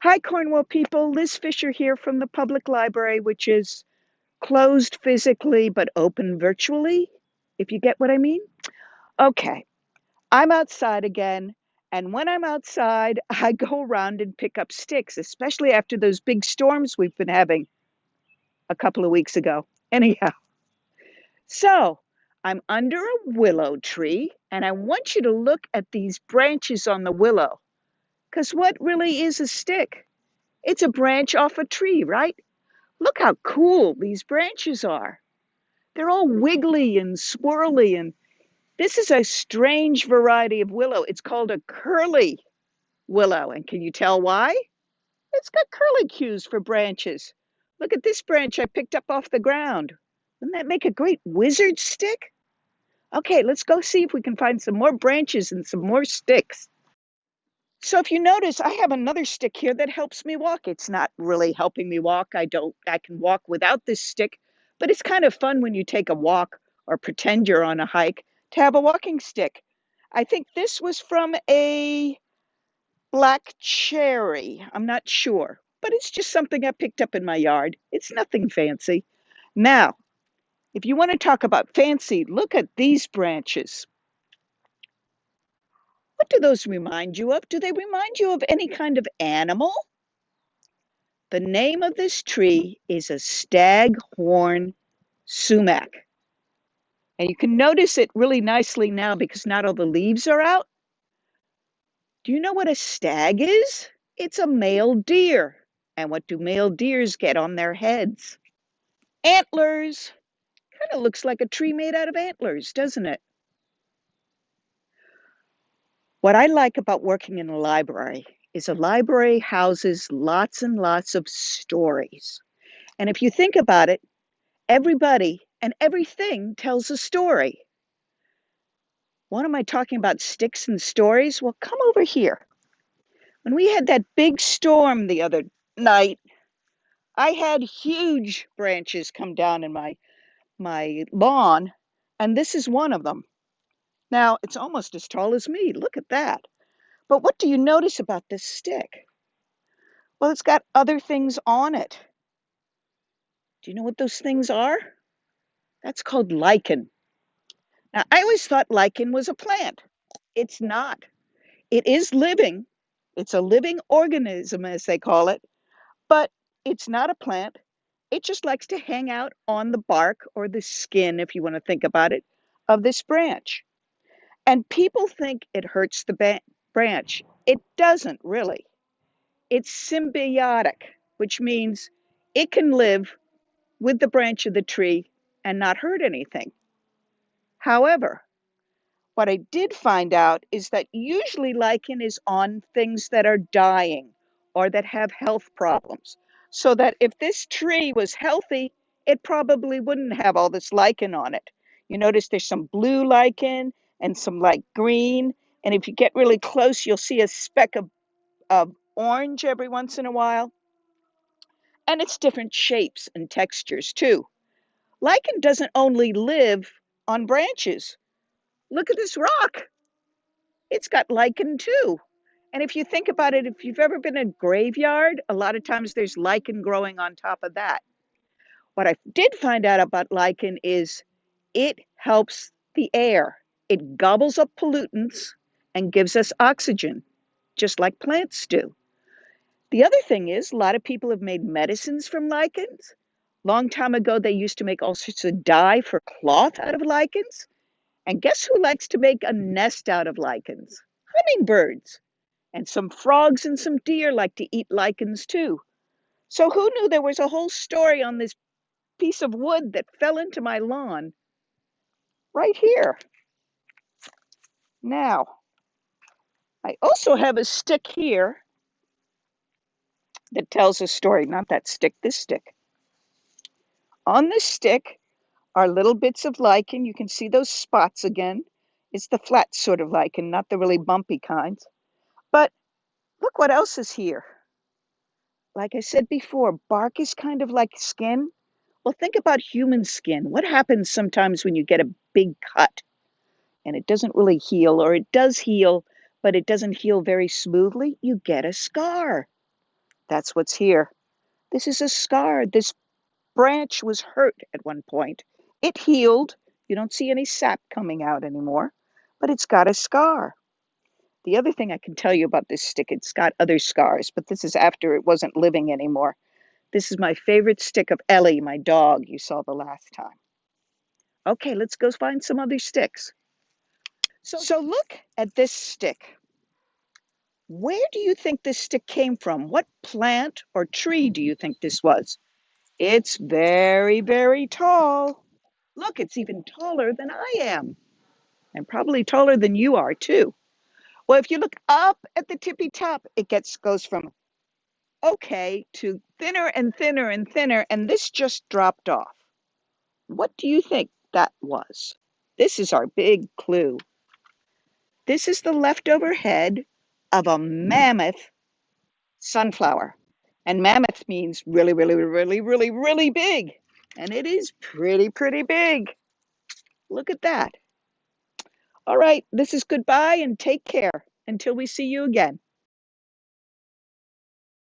Hi, Cornwall people. Liz Fisher here from the Public Library, which is closed physically but open virtually, if you get what I mean. Okay, I'm outside again, and when I'm outside, I go around and pick up sticks, especially after those big storms we've been having a couple of weeks ago. Anyhow, so I'm under a willow tree, and I want you to look at these branches on the willow, because what really is a stick? It's a branch off a tree, right? Look how cool these branches are. They're all wiggly and swirly, and this is a strange variety of willow. It's called a curly willow, and can you tell why? It's got curlicues for branches. Look at this branch I picked up off the ground. Wouldn't that make a great wizard stick? Okay, let's go see if we can find some more branches and some more sticks. So if you notice, I have another stick here that helps me walk. It's not really helping me walk. I can walk without this stick, but it's kind of fun when you take a walk or pretend you're on a hike to have a walking stick. I think this was from a black cherry. I'm not sure, but it's just something I picked up in my yard. It's nothing fancy. Now, if you want to talk about fancy, look at these branches. What do those remind you of? Do they remind you of any kind of animal? The name of this tree is a staghorn sumac. And you can notice it really nicely now because not all the leaves are out. Do you know what a stag is? It's a male deer. And what do male deers get on their heads? Antlers. Kind of looks like a tree made out of antlers, doesn't it? What I like about working in a library is a library houses lots and lots of stories. And if you think about it, everybody and everything tells a story. What am I talking about? Sticks and stories? Well, come over here. When we had that big storm the other night, I had huge branches come down in my lawn, and this is one of them. Now, it's almost as tall as me. Look at that. But what do you notice about this stick? Well, it's got other things on it. Do you know what those things are? That's called lichen. Now, I always thought lichen was a plant. It's not. It is living. It's a living organism, as they call it, but it's not a plant. It just likes to hang out on the bark or the skin, if you want to think about it, of this branch. And people think it hurts the branch. It doesn't really. It's symbiotic, which means it can live with the branch of the tree and not hurt anything. However, what I did find out is that usually lichen is on things that are dying or that have health problems. So that if this tree was healthy, it probably wouldn't have all this lichen on it. You notice there's some blue lichen and some light green. And if you get really close, you'll see a speck of orange every once in a while. And it's different shapes and textures too. Lichen doesn't only live on branches. Look at this rock. It's got lichen too. And if you think about it, if you've ever been in a graveyard, a lot of times there's lichen growing on top of that. What I did find out about lichen is it helps the air. It gobbles up pollutants and gives us oxygen, just like plants do. The other thing is, a lot of people have made medicines from lichens. Long time ago, they used to make all sorts of dye for cloth out of lichens. And guess who likes to make a nest out of lichens? Hummingbirds. And some frogs and some deer like to eat lichens too. So who knew there was a whole story on this piece of wood that fell into my lawn right here? Now, I also have a stick here that tells a story. Not that stick, this stick. On this stick are little bits of lichen. You can see those spots again. It's the flat sort of lichen, not the really bumpy kinds. But look what else is here. Like I said before, bark is kind of like skin. Well, think about human skin. What happens sometimes when you get a big cut and it doesn't really heal, or it does heal, but it doesn't heal very smoothly? You get a scar. That's what's here. This is a scar. This branch was hurt at one point. It healed. You don't see any sap coming out anymore, but it's got a scar. The other thing I can tell you about this stick, it's got other scars, but this is after it wasn't living anymore. This is my favorite stick of Ellie, my dog, you saw the last time. Okay, let's go find some other sticks. So look at this stick. Where do you think this stick came from? What plant or tree do you think this was? It's very, very tall. Look, it's even taller than I am, and probably taller than you are too. Well, if you look up at the tippy top, goes from okay to thinner and thinner and thinner, and this just dropped off. What do you think that was? This is our big clue. This is the leftover head of a mammoth sunflower. And mammoth means really, really, really, really, really big. And it is pretty, pretty big. Look at that. All right, this is goodbye and take care until we see you again.